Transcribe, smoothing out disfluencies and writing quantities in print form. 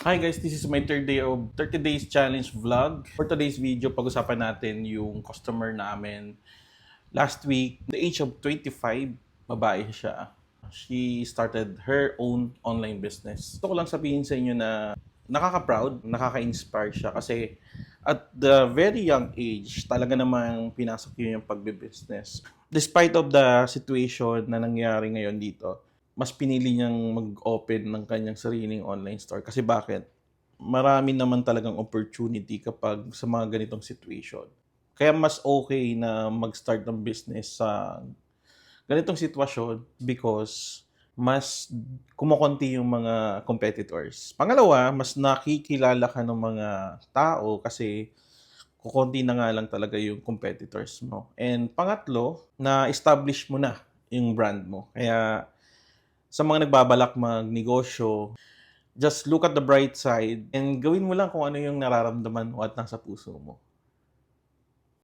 Hi guys, this is my third day of 30 days challenge vlog. For today's video, pag-usapan natin yung customer namin. Last week, the age of 25, babae siya. She started her own online business. Gusto ko lang sabihin sa inyo na nakaka-proud, nakaka-inspire siya kasi at the very young age, talaga namang pinasok yun yung pagbe-business. Despite of the situation na nangyari ngayon dito, mas pinili niyang mag-open ng kanyang sariling online store. Kasi bakit? Marami naman talagang opportunity kapag sa mga ganitong situation. Kaya mas okay na mag-start ng business sa ganitong sitwasyon because mas kumokonti yung mga competitors. Pangalawa, mas nakikilala ka ng mga tao kasi kukonti na nga lang talaga yung competitors mo. And pangatlo, na-establish mo na yung brand mo. Kaya sa mga nagbabalak magnegosyo, just look at the bright side and gawin mo lang kung ano yung nararamdaman mo at nasa puso mo.